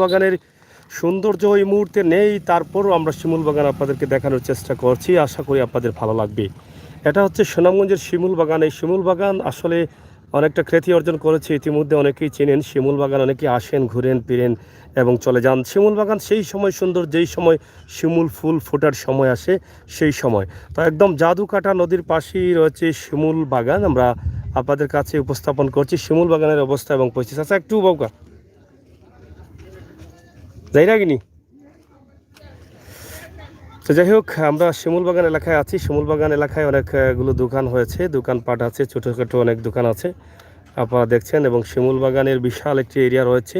বাগানের সৌন্দর্য এই মুহূর্তে নেই, তারপরও আমরা শিমুল বাগান আপনাদেরকে দেখানোর চেষ্টা করছি। আশা করি আপনাদের ভালো লাগবে। এটা হচ্ছে সুনামগঞ্জের শিমুল বাগান। এই শিমুল বাগান আসলে অনেকটা খ্যাতি অর্জন করেছে, ইতিমধ্যে অনেকেই চেনেন শিমুল বাগান, অনেকেই আসেন, ঘুরেন ফিরেন এবং চলে যান। শিমুল বাগান সেই সময় সুন্দর যেই সময় শিমুল ফুল ফোটার সময় আসে, সেই সময়। তো একদম জাদুকাটা নদীর পাশেই রয়েছে শিমুল বাগান। আমরা আপনাদের কাছে উপস্থাপন করছি শিমুল বাগানের অবস্থা এবং পরিস্থিতি। আচ্ছা, একটু বাবুকা যাই না কিনি। তো যাই হোক, আমরা শিমুল বাগান এলাকায় আছি। শিমুল বাগান এলাকায় অনেকগুলো দোকান হয়েছে, দোকানপাট আছে, ছোটোখাটো অনেক দোকান আছে আপনারা দেখছেন। এবং শিমুল বাগানের বিশাল একটি এরিয়া রয়েছে।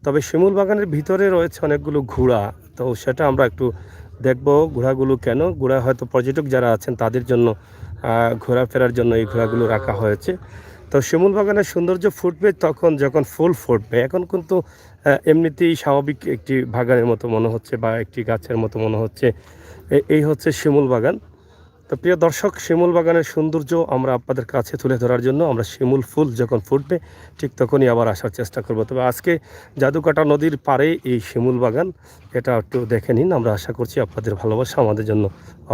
তবে শিমুল বাগানের ভিতরে রয়েছে অনেকগুলো ঘোড়া, তো সেটা আমরা একটু দেখব। ঘোড়াগুলো কেন, ঘোড়া হয়তো পর্যটক যারা আছেন তাদের জন্য ঘোরাফেরার জন্য এই ঘোড়াগুলো রাখা হয়েছে। তো শিমুল বাগানের সৌন্দর্য ফুটবে তখন যখন ফুল ফুটবে। এখন কিন্তু এমনিতেই স্বাভাবিক একটি বাগানের মতো মনে হচ্ছে বা একটি গাছের মতো মনে হচ্ছে। এই হচ্ছে শিমুল বাগান। তো প্রিয় দর্শক, শিমুল বাগানের সৌন্দর্য আমরা আপনাদের কাছে তুলে ধরার জন্য আমরা শিমুল ফুল যখন ফুটবে ঠিক তখনই আবার আসার চেষ্টা করব। তবে আজকে জাদুকাটা নদীর পাড়ে এই শিমুল বাগান, এটা একটু দেখে নিন। আমরা আশা করছি আপনাদের ভালোবাসা আমাদের জন্য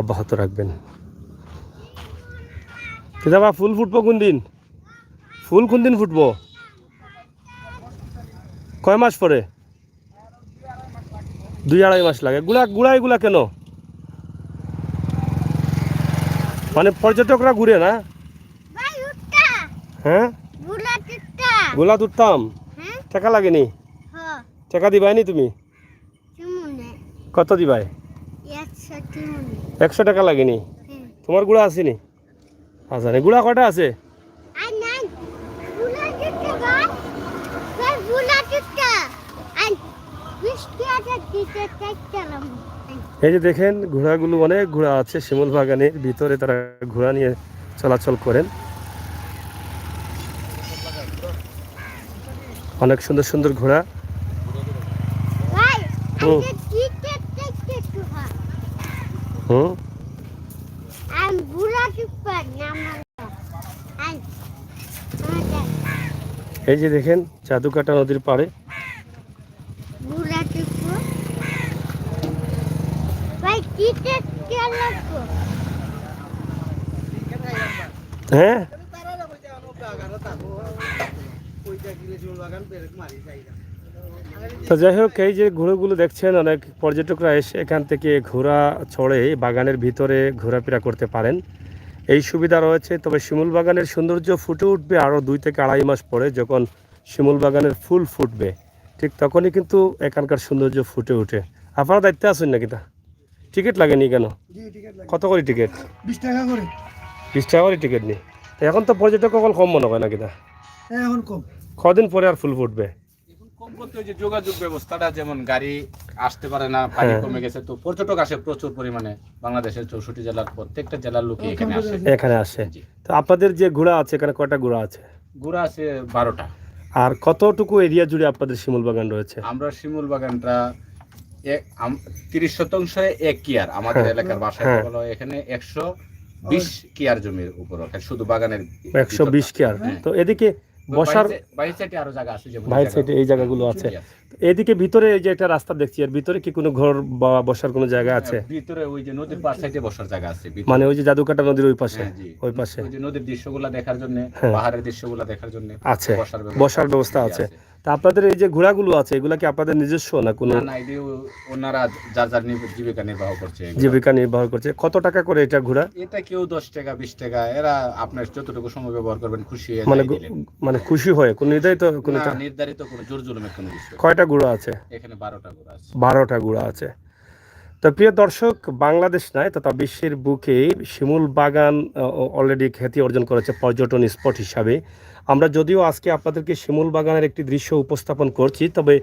অব্যাহত রাখবেন। দাদা, ফুল ফুটবো কোন দিন? ফুল কোন দিন ফুটবো? কয় মাস পরে? 2-2.5 মাস লাগে। গুড়া এগুলা কেন? মানে পর্যটকরা ঘুরে না? হ্যাঁ, গোলা তুলতাম। টাকা লাগেনি? টাকা দিবাই নি তুমি? কত দিবাই? 100 টাকা লাগেনি? তোমার গুড়া আসেনি? আচ্ছা, গুড়া কটা আছে? এই যে দেখেন, ঘোড়াগুলো অনেক ঘোড়া আছে শিমুল বাগানের ভিতরে, তারা ঘোড়া নিয়ে চলাচল করেন। অনেক সুন্দর সুন্দর ঘোড়া। এই যে দেখেন, জাদুকাটা নদীর পাড়ে হ্যাঁ। তো যাই হোক, এই যে ঘোড়াগুলো দেখছেন, অনেক পর্যটকরা এসে এখান থেকে ঘোড়া চড়ে বাগানের ভিতরে ঘোরাফেরা করতে পারেন, এই সুবিধা রয়েছে। তবে শিমুল বাগানের সৌন্দর্য ফুটে উঠবে আরও 2 থেকে 2.5 মাস পরে, যখন শিমুল বাগানের ফুল ফুটবে ঠিক তখনই কিন্তু এখানকার সৌন্দর্য ফুটে ওঠে। আপনারা দায়িত্বে আছেন নাকি? তা টিকিট লাগেনি কেন? কত করে টিকিট? 20 টাকা করে। 20 টাকা করে টিকিট নি? এখন তো পর্যটক সকল কম মনে হয় নাকি? তা এখন কম। কদিন পরে আর ফুল ফুটবে? কম বলতে ওই যে যোগাযোগ ব্যবস্থাটা, যেমন গাড়ি আসতে পারে না, পানি কমে গেছে, তো পর্যটক আসে প্রচুর পরিমাণে। বাংলাদেশের 64 জেলার প্রত্যেকটা জেলার লোক এখানে আসে। তো আপনাদের যে ঘোড়া আছে, এখানে কয়টা ঘোড়া আছে? ঘোড়া আছে 12টা। আর কতটুকু এরিয়া জুড়ে আপনাদের শিমুল বাগান রয়েছে? আমরা শিমুল বাগানটা 30% 1 কিয়ার, আমাদের এলাকার ভাষায় বলা হয় এখানে 120 কিয়ার জমির উপর, শুধু বাগানের 120 কিয়ার। তো এদিকে বসার বাইরের সাইডে আরো জায়গা আছে, যেমন বাইরের সাইডে এই জায়গাগুলো আছে। এদিকে ভিতরে এই যে একটা রাস্তা দেখছি, এর ভিতরে কি কোনো ঘর বা বসার কোনো জায়গা আছে? ভিতরে ওই যে নদীর পার সাইডে বসার জায়গা আছে, মানে ওই যে জাদুকাটা নদীর ওই পাশে? ওই পাশে ওই যে নদীর দৃশ্যগুলো দেখার জন্য, পাহাড়ের দৃশ্যগুলো দেখার জন্য আছে, বসার ব্যবস্থা আছে। তা আপনাদের এই যে ঘোড়াগুলো আছে, এগুলা কি আপনাদের নিজস্ব না কোনো? না, এই ওনারা যার যার জীবিকা নির্বাহ করছে। জীবিকা নির্বাহ করছে। কত টাকা করে এটা ঘোড়া? এটা কেউ 10 টাকা 20 টাকা, এরা আপনার যতটুকু সময় ব্যবহার করবেন খুশি হয়ে মানে খুশি হয়, কোন নির্ধারিত কোনো জোর জুলুমের কোনো বিষয়। কয়টা ঘোড়া আছে এখানে? 12টা ঘোড়া আছে। 12টা ঘোড়া আছে। তো প্রিয় দর্শক, বাংলাদেশ নয় তথা বিশ্বের বুকে শিমুল বাগান অলরেডি খ্যাতি অর্জন করেছে পর্যটন স্পট হিসাবে। আমরা যদিও আজকে আপনাদেরকে শিমুল বাগানের একটি দৃশ্য উপস্থাপন করছি, তবে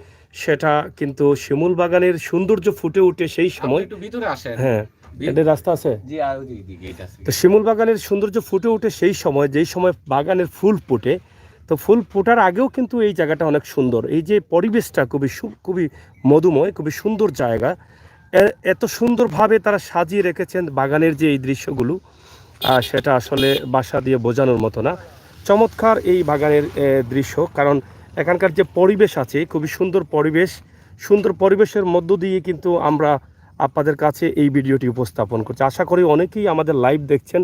সেটা কিন্তু শিমুল বাগানের সৌন্দর্য ফুটে উঠে সেই সময়। একটু ভিতরে আসেন। হ্যাঁ, এটা রাস্তা আছে। জি, আর ওইদিকে গেট আছে। তো শিমুল বাগানের সৌন্দর্য ফুটে উঠে সেই সময়, যেই সময় বাগানের ফুল ফুটে। তো ফুল ফোটার আগেও কিন্তু এই জায়গাটা অনেক সুন্দর। এই যে পরিবেশটা খুবই মধুময়, খুবই সুন্দর জায়গা। এত সুন্দরভাবে তারা সাজিয়ে রেখেছেন বাগানের যে এই দৃশ্যগুলো, সেটা আসলে ভাষা দিয়ে বোঝানোর মতো না। চমৎকার এই বাগানের দৃশ্য, কারণ এখানকার যে পরিবেশ আছে খুবই সুন্দর পরিবেশ, সুন্দর পরিবেশের মধ্য দিয়ে কিন্তু আমরা আপনাদের কাছে এই ভিডিওটি উপস্থাপন করছি। আশা করি অনেকেই আমাদের লাইভ দেখছেন,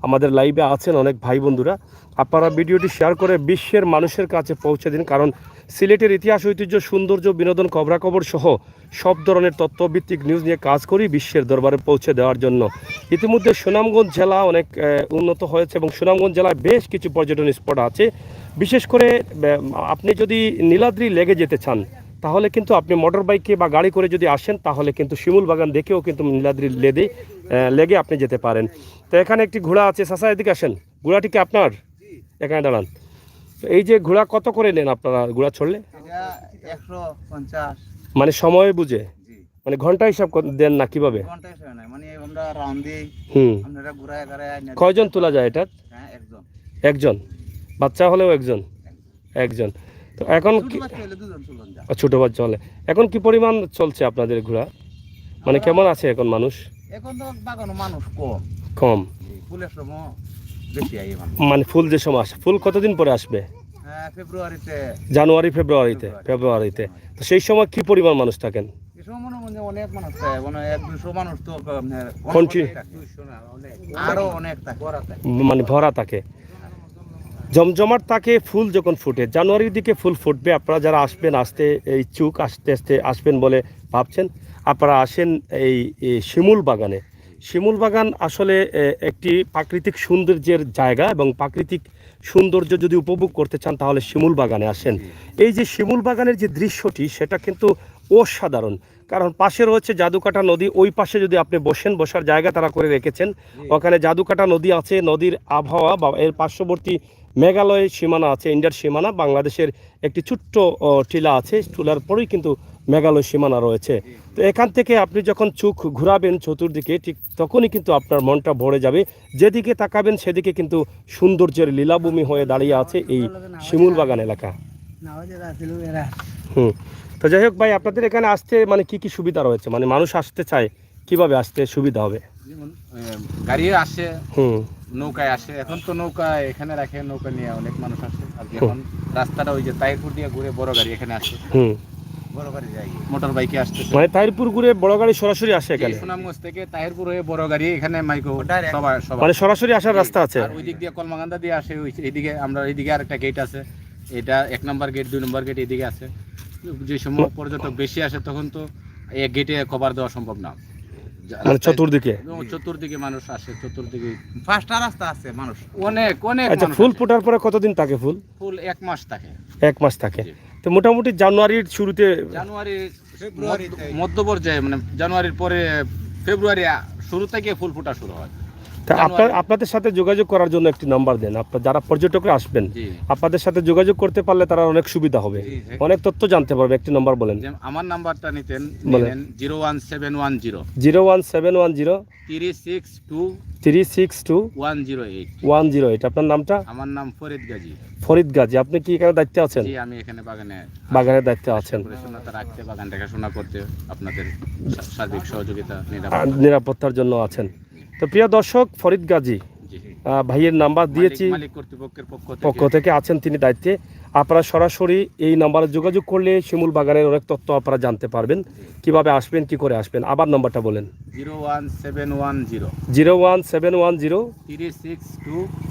আমাদের লাইভে আছেন অনেক ভাই বন্ধুরা। আপনারা ভিডিওটি শেয়ার করে বিশ্বের মানুষের কাছে পৌঁছে দিন, কারণ সিলেটের ইতিহাস, ঐতিহ্য, সৌন্দর্য, বিনোদন, খবরাখবর সহ সব ধরনের তথ্যভিত্তিক নিউজ নিয়ে কাজ করি বিশ্বের দরবারে পৌঁছে দেওয়ার জন্য। ইতিমধ্যে সুনামগঞ্জ জেলা অনেক উন্নত হয়েছে এবং সুনামগঞ্জ জেলায় বেশ কিছু পর্যটন স্পট আছে। বিশেষ করে আপনি যদি নীলাদ্রি লেগে যেতে চান তাহলে কিন্তু আপনি মোটর বাইকে বা গাড়ি করে যদি আসেন তাহলে কিন্তু শিমুল বাগান দেখেও কিন্তু নীলাদ্রি লেগে আপনি যেতে পারেন। তো এখানে একটি ঘোড়া আছে, চাচা এদিকে আসেন। ঘোড়াটি কি আপনার? এখানে দাঁড়ান। তো এই যে ঘোড়া কত করে নেন আপনারা ঘোড়া চড়লে? 150 মানে সময় বুঝে, মানে ঘন্টা হিসাব দেন না কিভাবে? ঘন্টা হিসেবে নাই, মানে আমরা রাউন্ড দিই, আমরা ঘুরায় ঘুরায় কয়জন তোলা যায় এটা? হ্যাঁ, একজন। একজন, বাচ্চা হলেও একজন। একজন। তো এখন ছোট বাচ্চা হলে দুজন চলুন যা। ছোট বাচ্চা হলে এখন কি পরিমাণ চলছে আপনাদের ঘোড়া? মানে কেমন আছে এখন মানুষ? এখন তো বাগানো মানুষ কম, কম। ফুলের সময় বেশি আই মানুষ। মানে ফুল যে সময় আসে, ফুল কতদিন পরে আসবে? হ্যাঁ, ফেব্রুয়ারিতে। জানুয়ারি ফেব্রুয়ারিতে। তো সেই সময় কি পরিমাণ মানুষ থাকেন? এই সময় মনে হয় অনেক মানুষ থাকে, মানে 100-200 মানুষ তো আরো অনেক থাকে, মানে ভরা থাকে, জমজমাট থাকে। ফুল যখন ফুটে জানুয়ারির দিকে ফুল ফুটবে। আপনারা যারা আসবেন, আসতে ইচ্ছুক, আস্তে আস্তে আসবেন বলে ভাবছেন, আপনারা আসেন এই শিমুল বাগানে। শিমুল বাগান আসলে একটি প্রাকৃতিক সৌন্দর্যের জায়গা এবং প্রাকৃতিক সৌন্দর্য যদি উপভোগ করতে চান তাহলে শিমুল বাগানে আসেন। এই যে শিমুল বাগানের যে দৃশ্যটি সেটা কিন্তু অসাধারণ, কারণ পাশে রয়েছে জাদুকাটা নদী। ওই পাশে যদি আপনি বসেন, বসার জায়গা তারা করে রেখেছেন, ওখানে জাদুকাটা নদী আছে। নদীর আবহাওয়া বা এর পার্শ্ববর্তী মেঘালয়ের সীমানা আছে, ইন্ডিয়ার সীমানা, বাংলাদেশের একটি ছোট্ট টিলা আছে, টিলার পরেই কিন্তু মেঘালয় সীমানা রয়েছে। তো এখান থেকে আপনি যখন চোখ ঘুরাবেন চতুর্দিকে, ঠিক তখনই কিন্তু আপনার মনটা ভরে যাবে। যেদিকে তাকাবেন সেদিকে কিন্তু সৌন্দর্যের লীলাভূমি হয়ে দাঁড়িয়ে আছে এই শিমুল বাগান এলাকা। তো যাই হোক ভাই, আপনাদের এখানে আসতে মানে কি কি সুবিধা রয়েছে? মানে মানুষ আসতে চায়, কিভাবে আসতে সুবিধা হবে? যেমন গাড়ি আসে, নৌকায় আসে। এখন তো নৌকা এখানে রাখে, নৌকা নিয়ে অনেক মানুষ আসে। আর যখন রাস্তাটা ওই যে তাইরপুর দিয়ে ঘুরে বড় গাড়ি এখানে আসে, বড় গাড়ি যাই, মোটর বাইকে আসতেছে। মানে তাহিরপুর ঘুরে বড় গাড়ি সরাসরি আসে এখানে? সুনামগঞ্জ থেকে তাহিরপুর হয়ে বড় গাড়ি এখানে মাইকো সবাই মানে সরাসরি আসার রাস্তা আছে। আর ওই দিক দিয়ে কলমাগান্দা দিয়ে আসে, এইদিকে আমরা এইদিকে আরেকটা গেট আছে, এটা 1 নম্বর গেট, 2 নম্বর গেট এইদিকে আছে। যে সময় পর্যটক বেশি আসে তখন তো এক গেটে কভার দেওয়া সম্ভব না, মানে চতুর্দিকে মানুষ আসে, চতুর্দিকে 5টা রাস্তা আছে মানুষ অনেক অনেক। আচ্ছা, ফুল ফোটার পরে কতদিন থাকে ফুল? ফুল 1 মাস থাকে। 1 মাস থাকে। তো মোটামুটি জানুয়ারির শুরুতে, জানুয়ারি মধ্য পর্যায়ে, মানে জানুয়ারির পরে ফেব্রুয়ারি শুরু থেকে ফুল ফোটা শুরু হয়। তা আপনাদের সাথে যোগাযোগ করার জন্য একটি নাম্বার দেন। আপনারা যারা পর্যটকরা আসবেন আপনাদের সাথে যোগাযোগ করতে পারলে তারা অনেক সুবিধা হবে, অনেক তথ্য জানতে পারবে। একটি নাম্বার বলেন। আমার নাম্বারটা নিতেন 01710 01710 362 108। আপনার নামটা? আমার নাম ফরিদ গাজী। ফরিদ গাজী। আপনি কি এখানে দায়িত্বে আছেন? জি, আমি এখানে বাগানের দায়িত্বে আছেন। রাখতে, বাগান দেখাশোনা করতে, আপনাদের সার্বিক সহযোগিতা, নিরাপত্তার জন্য আছেন। তো প্রিয় দর্শক, ফরিদ গাজী ভাইয়ের নাম্বার দিয়েছি, মালিক কর্তৃপক্ষের পক্ষ থেকে আছেন তিনি দায়িত্বে। আপনারা সরাসরি এই নাম্বারে যোগাযোগ করলে শিমুল বাগানের অনেক তথ্য আপনারা জানতে পারবেন, কিভাবে আসবেন, কি করে আসবেন। আবার নাম্বারটা বলেন। 01710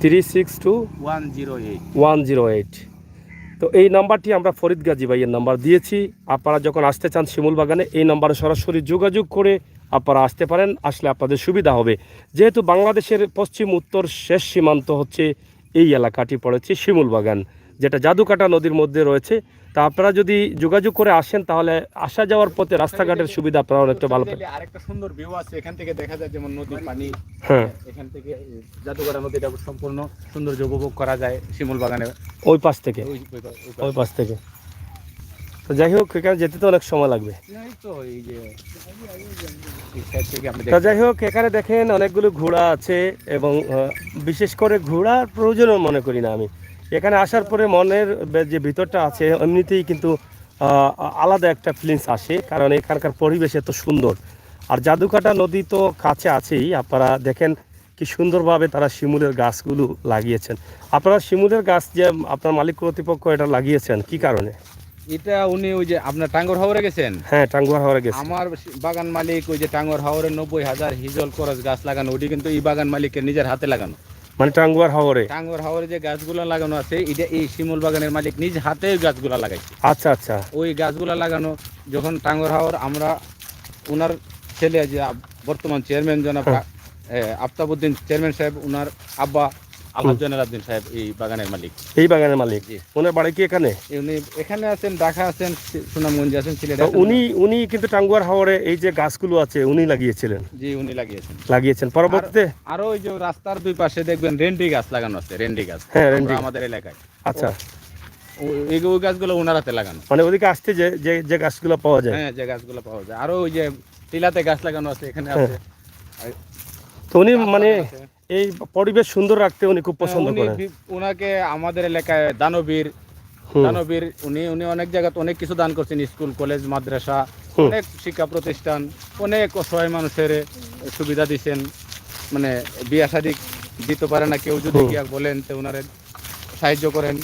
362 108। তো এই নাম্বারটি আমরা ফরিদ গাজী ভাইয়ের নাম্বার দিয়েছি। আপনারা যখন আসতে চান শিমুল বাগানে, এই নাম্বারে সরাসরি যোগাযোগ করে আপনারা আসতে পারেন। আসলে আপনাদের সুবিধা হবে, যেহেতু বাংলাদেশের পশ্চিম উত্তর শেষ সীমান্ত হচ্ছে এই এলাকাটি পড়েছে শিমুল বাগান, যেটা জাদুকাটা নদীর মধ্যে রয়েছে। তা আপনারা যদি যোগাযোগ করে আসেন তাহলে আসা যাওয়ার পথে রাস্তাঘাটের সুবিধা আপনারা অনেকটা ভালো পাবেন। আরেকটা সুন্দর ভিউ আছে, এখান থেকে দেখা যায় যেমন নদীর পানি। হ্যাঁ, এখান থেকে জাদুকাটা নদীটা সম্পূর্ণ সৌন্দর্য উপভোগ করা যায় শিমুল বাগানে ওই পাশ থেকে। তো যাই হোক, এখানে যেতে তো অনেক সময় লাগবে। যাই হোক, এখানে দেখেন অনেকগুলো ঘোড়া আছে এবং বিশেষ করে ঘোড়ার প্রয়োজনও মনে করি না আমি। এখানে আসার পরে মনের যে ভিতরটা আছে এমনিতেই কিন্তু আলাদা একটা ফিলিংস আসে, কারণ এখানকার পরিবেশ এত সুন্দর। আর জাদুকাটা নদী তো কাছে আছেই। আপনারা দেখেন কি সুন্দরভাবে তারা শিমুলের গাছগুলো লাগিয়েছেন। আপনারা শিমুলের গাছ যে আপনার মালিক কর্তৃপক্ষ এটা লাগিয়েছেন কি কারণে? এটা উনি ওই যে আপনার টাঙ্গর হাওরে গেছেন, হ্যাঁ টাঙ্গুয়ার হাওরে গেছে। আমার বাগান মালিক ওই যে টাঙ্গর হাওরে 90,000 হিজল করস গাছ লাগানো, ওটি কিন্তু এই বাগান মালিকের নিজের হাতে লাগানো। মানে টাঙ্গুয়ার হাওরে? টাঙ্গর হাওরে যে গাছগুলো লাগানো আছে এটা এই শিমুল বাগানের মালিক নিজ হাতে ওই গাছগুলো লাগাইছে। আচ্ছা আচ্ছা। ওই গাছগুলো লাগানো যখন টাঙ্গর হাওর আমরা ওনার ছেলে যে বর্তমান চেয়ারম্যান জনাব আফতাবউদ্দিন চেয়ারম্যান সাহেব, ওনার আব্বা আলহাজ জয়নাল সাহেব এই বাগানের মালিক। এই বাগানের মালিক? জি। ওনার বাড়ি কি এখানে? উনি এখানে আছেন, ঢাকা আছেন, সুনামগঞ্জে আছেন, সিলেটে তো আছেন। উনি কিন্তু টাঙ্গুয়ার হাওরে এই যে গাছগুলো আছে উনি লাগিয়েছিলেন? জি, উনি লাগিয়েছেন পরবর্তীতে? আরো ওই যে রাস্তার দুই পাশে দেখবেন রেন্ডি গাছ লাগানো আছে, রেন্ডি গাছ। হ্যাঁ, রেন্ডি আমাদের এলাকায়। আচ্ছা। ওই গাছগুলো ওনার হাতে লাগানো। মানে ওদিকে আসতে যে যে যে গাছগুলো পাওয়া যায়? হ্যাঁ, যে গাছগুলো পাওয়া যায়। আরো ওই যে টিলাতে গাছ লাগানো আছে, এখানে আছে। তো উনি মানে এই পরিবেশ সুন্দর রাখতে উনি খুব পছন্দ করেন। ওনাকে আমাদের এলাকায় দানবীর উনি অনেক জায়গাতে অনেক কিছু দান করছেন, স্কুল কলেজ মাদ্রাসা অনেক শিক্ষা প্রতিষ্ঠান, অনেক অসহায় মানুষের সুবিধা দিচ্ছেন। মানে বিয়া শাদী দিতে পারে না কেউ, যদি কি বলেন তো ওনারা সাহায্য করেন।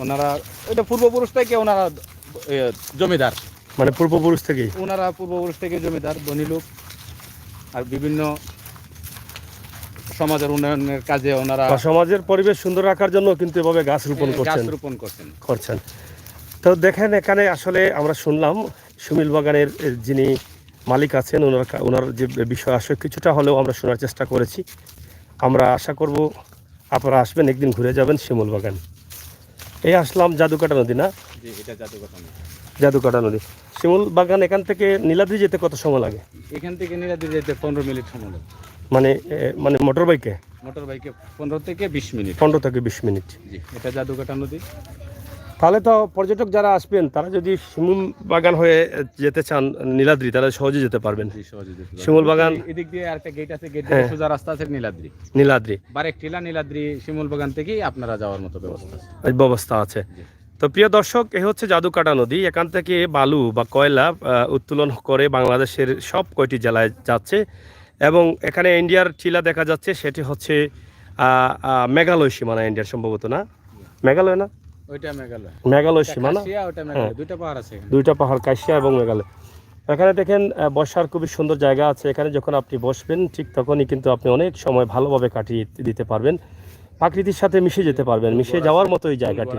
ওনারা এটা পূর্বপুরুষ থেকে ওনারা জমিদার, মানে পূর্বপুরুষ থেকেই ওনারা পূর্বপুরুষ থেকে জমিদার ধনী লোক। আর বিভিন্ন সমাজের উন্নয়নের কাজে ওনারা সমাজের পরিবেশ সুন্দর রাখার জন্য কিন্তু এভাবে গাছ রোপণ করছেন। তো দেখেন এখানে আসলে আমরা শুনলাম শিমুল বাগানের যিনি মালিক আছেন ওনার যে বিষয় আসলে কিছুটা হলেও আমরা শোনার চেষ্টা করেছি। আমরা আশা করব আপনারা আসবেন, একদিন ঘুরে যাবেন শিমুল বাগান। এই আসলাম জাদুকাটা নদী, না? জি, এটা জাদুকাটা নদী। শিমুল বাগান এখান থেকে নীলাদ্রি যেতে কত সময় লাগে? এখান থেকে নীলাদ্রি যেতে 15 মিনিট সময় লাগে। মানে মোটর বাইকে 15 থেকে 20 মিনিট। 15 থেকে 20 মিনিট। জি, এটা জাদুকাটা নদী। তাহলে তো পর্যটক যারা আসবেন তারা যদি শিমুল বাগান হয়ে যেতে চান নীলাদ্রি, তাহলে সহজে যেতে পারবেন। শিমুল বাগান এদিক দিয়ে আরেকটা গেট আছে, গেট দিয়ে সোজা রাস্তা আছে নীলাদ্রি। বারেক টিলা নীলাদ্রি শিমুল বাগান থেকেই আপনারা যাওয়ার মতো ব্যবস্থা আছে। তো প্রিয় দর্শক, এই হচ্ছে জাদুকাটা নদী। এখান থেকে বালু বা কয়লা উত্তোলন করে বাংলাদেশের সব কয়টি জেলায় যাচ্ছে এবং এখানে ইন্ডিয়ার টিলা দেখা যাচ্ছে, সেটি হচ্ছে মেঘালয় সীমানা, ইন্ডিয়ার সম্ভবত, না? মেঘালয় না? ওইটা মেঘালয় সীমানা, দুইটা পাহাড়, কাশিয়া এবং মেঘালয়। এখানে দেখেন বসার খুবই সুন্দর জায়গা আছে। এখানে যখন আপনি বসবেন ঠিক তখনই কিন্তু আপনি অনেক সময় ভালোভাবে কাটিয়ে দিতে পারবেন, প্রকৃতির সাথে মিশে যেতে পারবেন, মিশে যাওয়ার মতো এই জায়গাটি।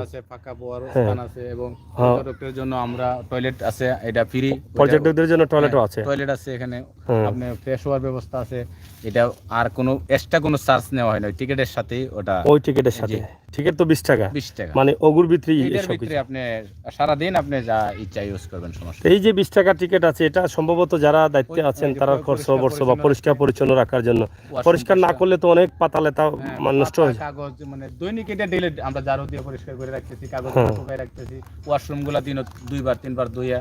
এবং পর্যটকদের জন্য আমরা টয়লেট আছে, এটা ফ্রি। পর্যটকদের জন্য টয়লেটও আছে, টয়লেট আছে এখানে, আপনি ফ্রেশ হওয়ার ব্যবস্থা আছে। এটা আর কোনো এক্সট্রা কোনো চার্জ নেওয়া হয় না, টিকেটের সাথেই ওটা। ওই টিকেটের সাথে? টিকেট তো 20 টাকা। মানে অগুর ভিতরে আপনি সারা দিন আপনি যা ইচ্ছা ইউজ করবেন, সমস্যা। এই যে 20 টাকা টিকেট আছে, এটা সম্ভবত যারা দায়িত্বে আছেন তারা খরচ বা পরিষ্কার পরিচ্ছন্ন রাখার জন্য। পরিষ্কার না করলে তো অনেক পাতালে তা নষ্ট হয়ে যায়। কাগজ মানে দৈনিক এটা ডেইলি আমরা ঝাড়ু দিয়ে পরিষ্কার করে রাখতেছি, কাগজ শুকায় রাখতেছি, ওয়াশরুম গুলা দিন 2বার 3বার ধুইয়া,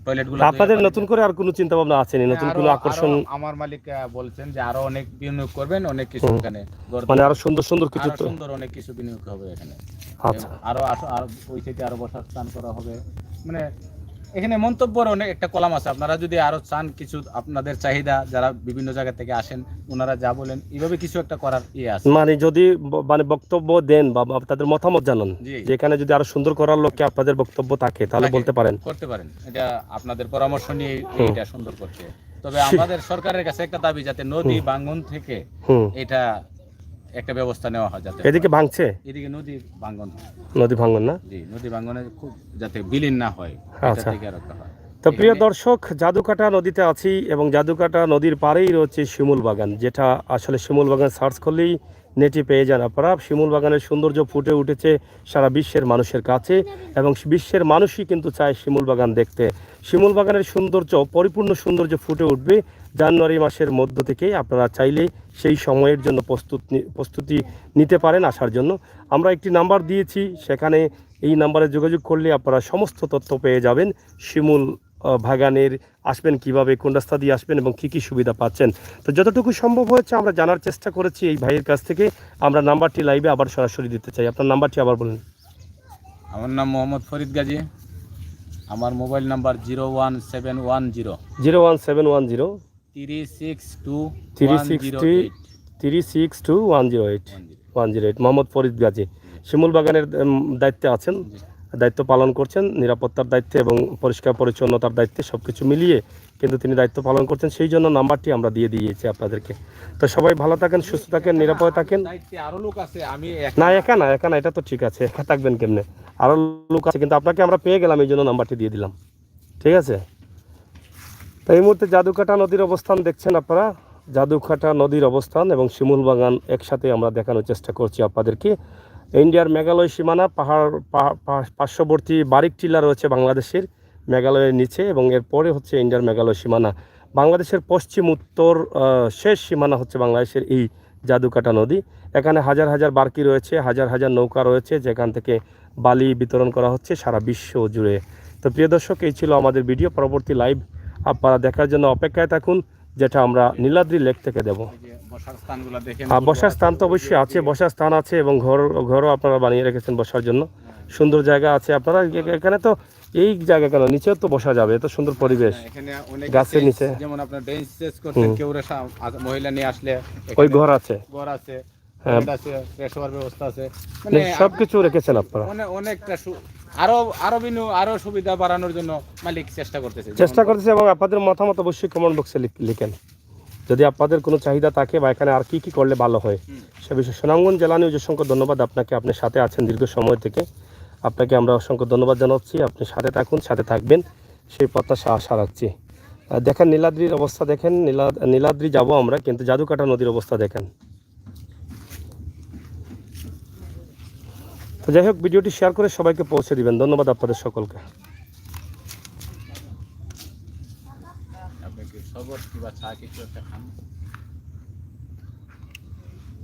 টয়লেট গুলো। আপনাদের নতুন করে আর কোনো চিন্তা ভাবনা আছে নি? নতুন কোনো আকর্ষণ? আমার মালিক বলছেন যে আরো অনেক বিনিয়োগ করবেন, অনেক কিছু এখানে মানে আরো সুন্দর সুন্দর কিছু, সুন্দর অনেক কিছু বিনিয়োগ হবে এখানে। আচ্ছা, আরো ওই সাইডে আরো বসার স্থান করা হবে। মানে এখানে মন্তব্যের অনেক একটা কলাম আছে, আপনারা যদি আরো চান কিছু, আপনাদের চাহিদা যারা বিভিন্ন জায়গা থেকে আসেন ওনারা যা বলেন এইভাবে কিছু একটা করার আছে। মানে যদি মানে বক্তব্য দেন বা তাদের মতামত জানান, যেখানে যদি আরো সুন্দর করার লক্ষ্যে আপনাদের বক্তব্য থাকে তাহলে বলতে পারেন, করতে পারেন। এটা আপনাদের পরামর্শ নিয়ে এটা সুন্দর করতে। তবে আমাদের সরকারের কাছে একটা দাবি, যাতে নদী ভাঙন থেকে এটা একটা ব্যবস্থা নেওয়া হয়, যাতে এদিকে ভাঙছে, এদিকে নদী ভাঙন না? জি, নদী ভাঙনে খুব যাতে বিলীন না হয়, আচ্ছা। তো প্রিয় দর্শক, জাদুকাটা নদীতে আছি এবং জাদুকাটা নদীর পাড়েই রয়েছে শিমুল বাগান, যেটা আসলে শিমুল বাগান সার্চ করলেই নেটে পেয়ে যান আপনারা। শিমুল বাগানের সৌন্দর্য ফুটে উঠেছে সারা বিশ্বের মানুষের কাছে এবং বিশ্বের মানুষই কিন্তু চায় শিমুল বাগান দেখতে। শিমুল বাগানের সৌন্দর্য, পরিপূর্ণ সৌন্দর্য ফুটে উঠবে জানুয়ারি মাসের মধ্য থেকে। আপনারা চাইলে সেই সময়ের জন্য প্রস্তুতি নিতে পারেন আসার জন্য। আমরা একটি নাম্বার দিয়েছি, সেখানে এই নাম্বারে যোগাযোগ করলে আপনারা সমস্ত তথ্য পেয়ে যাবেন। শিমুল বাগানের আসবেন কিভাবে, কোন রাস্তা দিয়ে আসবেন এবং কী কী সুবিধা পাচ্ছেন। তো যতটুকু সম্ভব হয়েছে আমরা জানার চেষ্টা করেছি এই ভাইয়ের কাছ থেকে। আমরা নাম্বারটি লাইভে আবার সরাসরি দিতে চাই। আপনার নাম্বারটি আবার বলুন। আমার নাম মোহাম্মদ ফরিদ গাজী, আমার মোবাইল নাম্বার 01710 362 108। মোহাম্মদ ফরিদ গাজী শিমুল বাগানের দায়িত্বে আছেন। দায়িত্ব পালন করছেন, নিরাপত্তার দায়িত্বে এবং পরিষ্কার পরিচ্ছন্নতার দায়িত্বে সব কিছু মিলিয়ে কিন্তু তিনি দায়িত্ব পালন করছেন, সেই জন্য নাম্বারটি আমরা দিয়ে দিয়েছি আপনাদেরকে। তো সবাই ভালো থাকেন, সুস্থ থাকেন, নিরাপদে থাকেন। দায়িত্বে আরো লোক আছে, আমি না একা না, এটা তো ঠিক আছে, একা থাকবেন কেমনে, আরও লোক আছে, কিন্তু আপনাকে আমরা পেয়ে গেলাম এই জন্য নাম্বারটি দিয়ে দিলাম, ঠিক আছে। তো এই মুহূর্তে জাদুকাটা নদীর অবস্থান দেখছেন আপনারা, জাদুকাটা নদীর অবস্থান এবং শিমুল বাগান একসাথে আমরা দেখানোর চেষ্টা করছি আপনাদেরকে। ইন্ডিয়ার মেঘালয় সীমানা, পাহাড় পার্শ্ববর্তী বারিক টিলা রয়েছে বাংলাদেশের মেঘালয়ের নিচে, এবং এরপরে হচ্ছে ইন্ডিয়ার মেঘালয় সীমানা। বাংলাদেশের পশ্চিম উত্তর শেষ সীমানা হচ্ছে বাংলাদেশের এই জাদুকাটা নদী। এখানে হাজার হাজার বার্কি রয়েছে, হাজার হাজার নৌকা রয়েছে, যেখান থেকে বালি বিতরণ করা হচ্ছে সারা বিশ্ব জুড়ে। তো প্রিয় দর্শক, এই ছিল আমাদের ভিডিও। পরবর্তী লাইভ আপনারা দেখার জন্য অপেক্ষায় থাকুন, যেটা আমরা নীলাদ্রি লেক থেকে দেব। বসার স্থানগুলো দেখেন। বসার স্থান তো অবশ্যই আছে, বসার স্থান আছে এবং ঘরও আপনারা বানিয়ে রেখেছেন বসার জন্য, সুন্দর জায়গা আছে। আপনারা এখানে তো এই জায়গা কেন, নিচেও তো বসা যাবে, এত সুন্দর পরিবেশ এখানে অনেক গাছের নিচে। যেমন আপনার বেঞ্চ চেস করতেন, কেউ মহিলা নিয়ে আসলে ওই ঘর আছে, ঘর আছে, হ্যাঁ, আছে, ফ্রেশ হওয়ার ব্যবস্থা আছে, মানে সবকিছু রেখেছেন আপনারা। অনেকটা আরো সুবিধা বাড়ানোর জন্য মালিক চেষ্টা করতেছে। এবং আপনাদের মতামত অবশ্যই কমেন্ট বক্সে লিখেন, যদি আপনাদের কোনো চাহিদা থাকে বা এখানে আর কি কি করলে ভালো হয় সে বিষয়ে। সুনামগঞ্জ জেলা নিউজ অসংখ্য ধন্যবাদ আপনাকে, আপনি সাথে আছেন দীর্ঘ সময় থেকে, আপনাকে আমরা অসংখ্য ধন্যবাদ জানাচ্ছি। আপনি সাথে থাকুন, সাথে থাকবেন সেই প্রত্যাশা আশা রাখছি। দেখেন নীলাদ্রির অবস্থা, দেখেন নীলাদ্রি যাব আমরা, কিন্তু জাদুকাটা নদীর অবস্থা দেখেন। তো যাই হোক, ভিডিওটি শেয়ার করে সবাইকে পৌঁছে দিবেন। ধন্যবাদ আপনাদের সকলকে। আপনি কি সবর কিবা চা কিছু একটা খান?